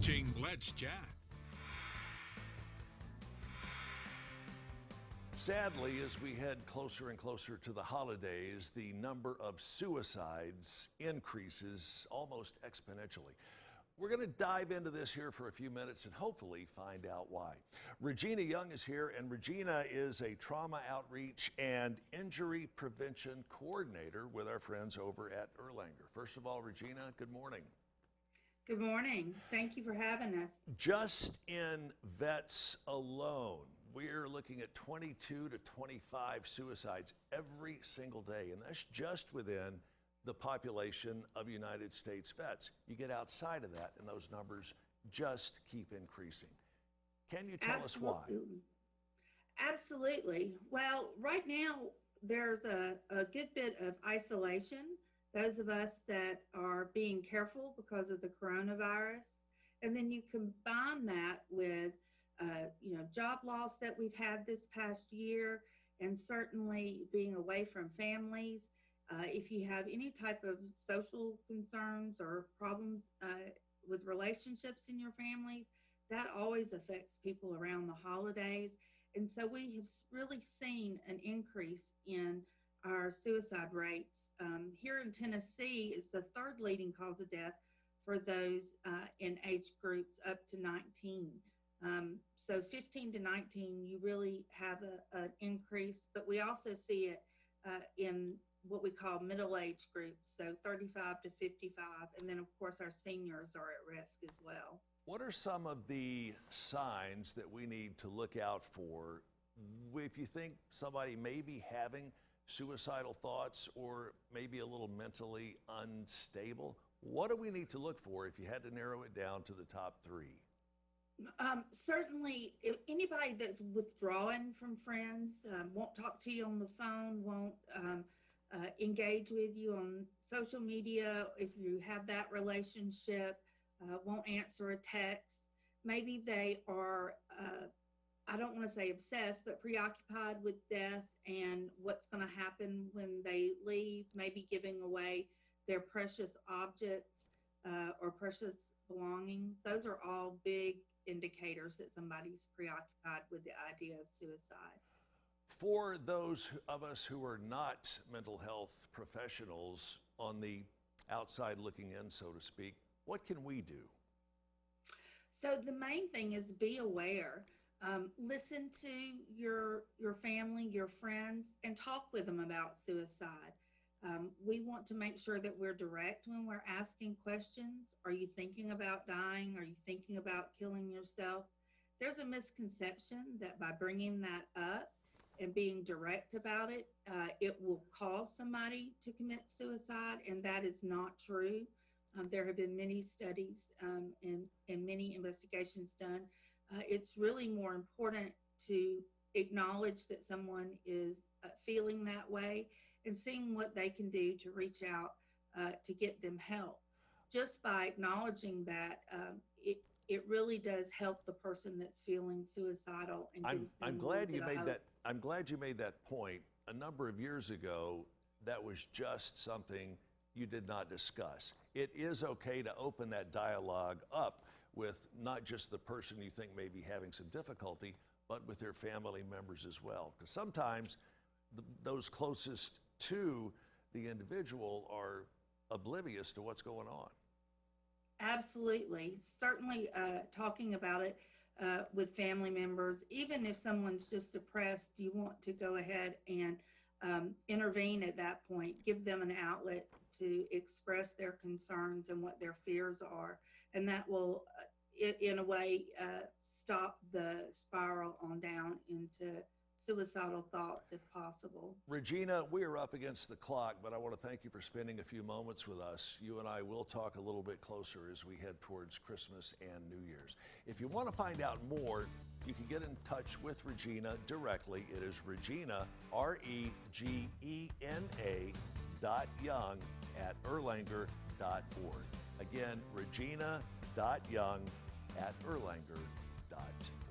watching Let's Chat. Sadly, as we head closer and closer to the holidays, the number of suicides increases almost exponentially. We're going to dive into this here for a few minutes and hopefully find out why. Regena Young is here, and Regena is a trauma outreach and injury prevention coordinator with our friends over at Erlanger. First of all, Regena, good morning. Good morning. Thank you for having us. Just in vets alone, we're looking at 22 to 25 suicides every single day, and that's just within the population of United States vets. You get outside of that, and those numbers just keep increasing. Can you tell us why? Absolutely. Well, right now, there's a good bit of isolation. Those of us that are being careful because of the coronavirus. And then you combine that with, job loss that we've had this past year, and certainly being away from families. If you have any type of social concerns or problems with relationships in your families, that always affects people around the holidays. And so we have really seen an increase in our suicide rates. Here in Tennessee, is the third leading cause of death for those in age groups up to 19. So 15 to 19, you really have an increase, but we also see it in what we call middle age groups, so 35 to 55, and then of course our seniors are at risk as well. What are some of the signs that we need to look out for if you think somebody may be having suicidal thoughts or maybe a little mentally unstable? What do we need to look for if you had to narrow it down to the top three? Certainly, if anybody that's withdrawing from friends, won't talk to you on the phone, won't engage with you on social media, if you have that relationship, won't answer a text. Maybe they are, I don't want to say obsessed, but preoccupied with death and what's going to happen when they leave, maybe giving away their precious objects or precious belongings. Those are all big indicators that somebody's preoccupied with the idea of suicide. For those of us who are not mental health professionals on the outside looking in, so to speak, what can we do? So the main thing is be aware. Listen to your family, your friends, and talk with them about suicide. We want to make sure that we're direct when we're asking questions. Are you thinking about dying? Are you thinking about killing yourself? There's a misconception that by bringing that up and being direct about it, it will cause somebody to commit suicide, and that is not true. There have been many studies and many investigations done. It's really more important to acknowledge that someone is feeling that way and seeing what they can do to reach out to get them help. Just by acknowledging that, it really does help the person that's feeling suicidal and gives them I'm glad you made hope. that. I'm glad you made that point. A number of years ago, that was just something you did not discuss. It is okay to open that dialogue up with not just the person you think may be having some difficulty, but with their family members as well. Because sometimes those closest to the individual are oblivious to what's going on. Absolutely. Certainly talking about it with family members, even if someone's just depressed, you want to go ahead and intervene at that point, give them an outlet to express their concerns and what their fears are. And that will, in a way, stop the spiral on down into suicidal thoughts if possible. Regena, we are up against the clock, but I want to thank you for spending a few moments with us. You and I will talk a little bit closer as we head towards Christmas and New Year's. If you want to find out more, you can get in touch with Regena directly. It is Regena, REGENA .young@erlanger.org. Again, Regena.young@erlanger.org.